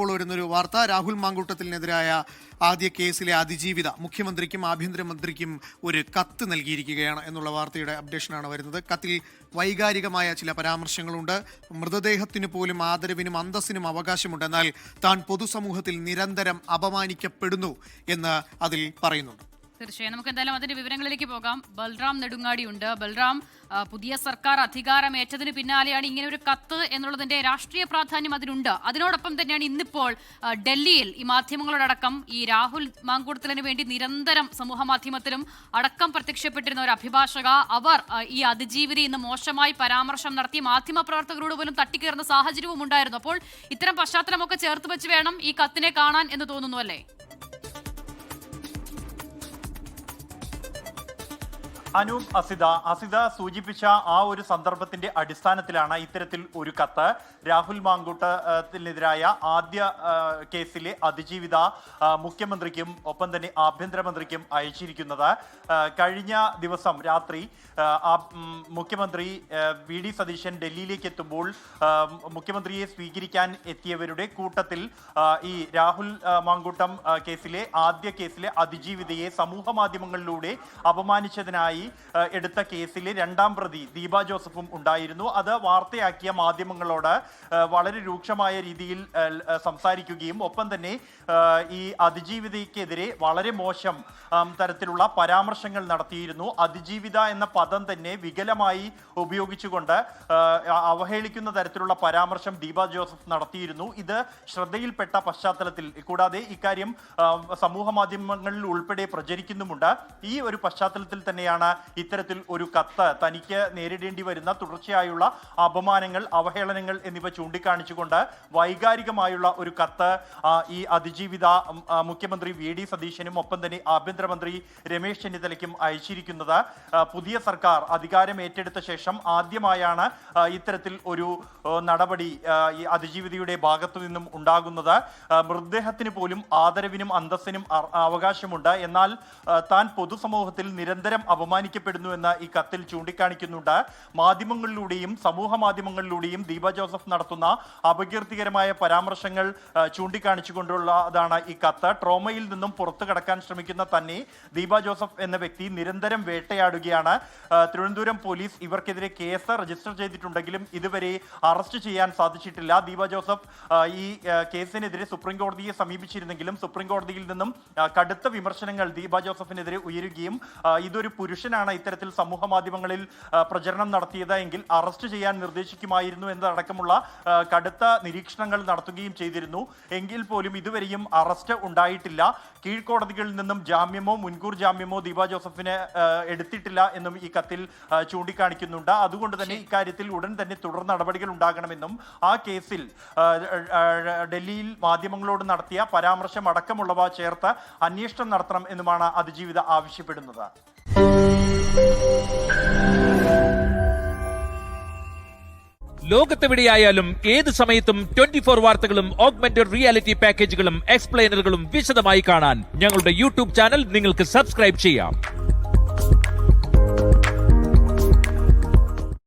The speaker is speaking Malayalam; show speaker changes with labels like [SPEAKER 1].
[SPEAKER 1] ഇപ്പോൾ വരുന്നൊരു വാർത്ത, രാഹുൽ മാങ്കൂട്ടത്തിനെതിരായ ആദ്യ കേസിലെ അതിജീവിത മുഖ്യമന്ത്രിക്കും ആഭ്യന്തരമന്ത്രിക്കും ഒരു കത്ത് നൽകിയിരിക്കുകയാണ് എന്നുള്ള വാർത്തയുടെ അപ്ഡേഷനാണ് വരുന്നത്. കത്തിൽ വൈകാരികമായ ചില പരാമർശങ്ങളുണ്ട്. മൃതദേഹത്തിന് പോലും ആദരവിനും അന്തസ്സിനും അവകാശമുണ്ട്, എന്നാൽ താൻ പൊതുസമൂഹത്തിൽ നിരന്തരം അപമാനിക്കപ്പെടുന്നു എന്ന് അതിൽ പറയുന്നുണ്ട്.
[SPEAKER 2] തീർച്ചയായും നമുക്ക് എന്തായാലും അതിന്റെ വിവരങ്ങളിലേക്ക് പോകാം. ബൽറാം നെടുങ്ങാടി ഉണ്ട്. ബൽറാം, പുതിയ സർക്കാർ അധികാരമേറ്റതിന് പിന്നാലെയാണ് ഇങ്ങനെ ഒരു കത്ത് എന്നുള്ളതിന്റെ രാഷ്ട്രീയ പ്രാധാന്യം അതിനുണ്ട്. അതിനോടൊപ്പം തന്നെയാണ് ഇന്നിപ്പോൾ ഡൽഹിയിൽ ഈ മാധ്യമങ്ങളോടക്കം ഈ രാഹുൽ മാങ്കൂട്ടത്തിലിന് വേണ്ടി നിരന്തരം സമൂഹ മാധ്യമത്തിലും അടക്കം പ്രത്യക്ഷപ്പെട്ടിരുന്ന ഒരു അഭിഭാഷക, അവർ ഈ അതിജീവിതയെ ഇന്ന് മോശമായി പരാമർശം നടത്തി മാധ്യമ പ്രവർത്തകരോട് പോലും തട്ടിക്കയറുന്ന സാഹചര്യവും ഉണ്ടായിരുന്നു. അപ്പോൾ ഇത്തരം പശ്ചാത്തലമൊക്കെ ചേർത്ത് വെച്ച് വേണം ഈ കത്തിനെ കാണാൻ എന്ന് തോന്നുന്നു, അല്ലേ?
[SPEAKER 3] അനൂപ്, അസിത സൂചിപ്പിച്ച ആ ഒരു സന്ദർഭത്തിന്റെ അടിസ്ഥാനത്തിലാണ് ഇത്തരത്തിൽ ഒരു കത്ത് രാഹുൽ മാങ്കൂട്ടത്തിനെതിരായ ആദ്യ കേസിലെ അതിജീവിത മുഖ്യമന്ത്രിക്കും ഒപ്പം തന്നെ ആഭ്യന്തരമന്ത്രിക്കും അയച്ചിരിക്കുന്നത്. കഴിഞ്ഞ ദിവസം രാത്രി മുഖ്യമന്ത്രി വി ഡി സതീശൻ ഡൽഹിയിലേക്ക് എത്തുമ്പോൾ മുഖ്യമന്ത്രിയെ സ്വീകരിക്കാൻ എത്തിയവരുടെ കൂട്ടത്തിൽ ഈ രാഹുൽ മാങ്കൂട്ടം കേസിലെ ആദ്യ കേസിലെ അതിജീവിതയെ സമൂഹ മാധ്യമങ്ങളിലൂടെ അപമാനിച്ചതിനായി എടുത്ത കേസിലെ രണ്ടാം പ്രതി ദീപ ജോസഫും ഉണ്ടായിരുന്നു. അത് വാർത്തയാക്കിയ മാധ്യമങ്ങളോട് വളരെ രൂക്ഷമായ രീതിയിൽ സംസാരിക്കുകയും ഒപ്പം തന്നെ ഈ അതിജീവിതയ്ക്കെതിരെ വളരെ മോശം തരത്തിലുള്ള പരാമർശങ്ങൾ നടത്തിയിരുന്നു. അതിജീവിത എന്ന പദം തന്നെ വികലമായി ഉപയോഗിച്ചുകൊണ്ട് അവഹേളിക്കുന്ന തരത്തിലുള്ള പരാമർശം ദീപ ജോസഫ് നടത്തിയിരുന്നു. ഇത് ശ്രദ്ധയിൽപ്പെട്ട പശ്ചാത്തലത്തിൽ, കൂടാതെ ഇക്കാര്യം സമൂഹ മാധ്യമങ്ങളിൽ ഉൾപ്പെടെ പ്രചരിക്കുന്നുമുണ്ട്. ഈ ഒരു പശ്ചാത്തലത്തിൽ തന്നെയാണ് ഇത്തരത്തിൽ ഒരു കത്ത് തനിക്ക് നേരിടേണ്ടി വരുന്ന തുടർച്ചയായുള്ള അപമാനങ്ങൾ, അവഹേളനങ്ങൾ എന്നിവ ചൂണ്ടിക്കാണിച്ചുകൊണ്ട് വൈകാരികമായുള്ള ഒരു കത്ത് ഈ അതിജീവിത മുഖ്യമന്ത്രി വി ഡി സതീശനും ഒപ്പം തന്നെ ആഭ്യന്തരമന്ത്രി രമേശ് ചെന്നിത്തലയ്ക്കും അയച്ചിരിക്കുന്നത്. പുതിയ സർക്കാർ അധികാരം ഏറ്റെടുത്ത ശേഷം ആദ്യമായാണ് ഇത്തരത്തിൽ ഒരു നടപടി ഈ അതിജീവിതയുടെ ഭാഗത്തു നിന്നും ഉണ്ടാകുന്നത്. മൃതദേഹത്തിന് പോലും ആദരവിനും അന്തസ്സിനും അവകാശമുണ്ട്, എന്നാൽ താൻ പൊതുസമൂഹത്തിൽ നിരന്തരം അപമാനിക്കപ്പെടുന്നു എന്ന് ഈ കത്തിൽ ചൂണ്ടിക്കാണിക്കുന്നുണ്ട്. മാധ്യമങ്ങളിലൂടെയും സമൂഹ മാധ്യമങ്ങളിലൂടെയും ദീപ ജോസഫ് നടത്തുന്ന അപകീർത്തികരമായ പരാമർശങ്ങൾ ചൂണ്ടിക്കാണിച്ചുകൊണ്ടുള്ളതാണ് ഈ കത്ത്. ട്രോമയിൽ നിന്നും പുറത്തു കടക്കാൻ ശ്രമിക്കുന്ന തന്നെ ദീപ ജോസഫ് എന്ന വ്യക്തി നിരന്തരം വേട്ടയാടുകയാണ്. തിരുവനന്തപുരം പോലീസ് ഇവർക്കെതിരെ കേസ് രജിസ്റ്റർ ചെയ്തിട്ടുണ്ടെങ്കിലും ഇതുവരെ അറസ്റ്റ് ചെയ്യാൻ സാധിച്ചിട്ടില്ല. ദീപ ജോസഫ് ഈ കേസിനെതിരെ സുപ്രീം കോടതിയെ സമീപിച്ചിരുന്നെങ്കിലും സുപ്രീം കോടതിയിൽ നിന്നും കടുത്ത വിമർശനങ്ങൾ ദീപ ജോസഫിനെതിരെ ഉയരുകയും ഇതൊരു പുരുഷനാണ് ഇത്തരത്തിൽ സമൂഹ മാധ്യമങ്ങളിൽ പ്രചരണം നടത്തിയത് എങ്കിൽ അറസ്റ്റ് ചെയ്യാൻ നിർദ്ദേശിക്കുമായിരുന്നു എന്നതടക്കമുള്ള കടുത്ത നിരീക്ഷണങ്ങൾ നടത്തുകയും ചെയ്തിരുന്നു. എങ്കിൽ പോലും ഇതുവരെയും അറസ്റ്റ് ഉണ്ടായിട്ടില്ല. കീഴ്ക്കോടതികളിൽ നിന്നും ജാമ്യമോ മുൻകൂർ ജാമ്യമോ ദീപ ജോസഫിന് എടുത്തിട്ടില്ല എന്നും ഈ കത്തിൽ ചൂണ്ടിക്കാണിക്കുന്നുണ്ട്. അതുകൊണ്ട് തന്നെ ഇക്കാര്യത്തിൽ ഉടൻ തന്നെ തുടർ നടപടികൾ ഉണ്ടാകണമെന്നും ആ കേസിൽ ഡൽഹിയിൽ മാധ്യമങ്ങളോട് നടത്തിയ പരാമർശം അടക്കമുള്ളവ ചേർത്ത് അന്വേഷണം നടത്തണം എന്നുമാണ് അതിജീവിത ആവശ്യപ്പെടുന്നത്.
[SPEAKER 4] ലോകത്തെവിടെയായാലും ഏത് സമയത്തും 24 വാർത്തകളും ഓഗ്മെന്റഡ് റിയാലിറ്റി പാക്കേജുകളും എക്സ്പ്ലെയിനറുകളും വിശദമായി കാണാൻ ഞങ്ങളുടെ യൂട്യൂബ് ചാനൽ നിങ്ങൾക്ക് സബ്സ്ക്രൈബ് ചെയ്യാം.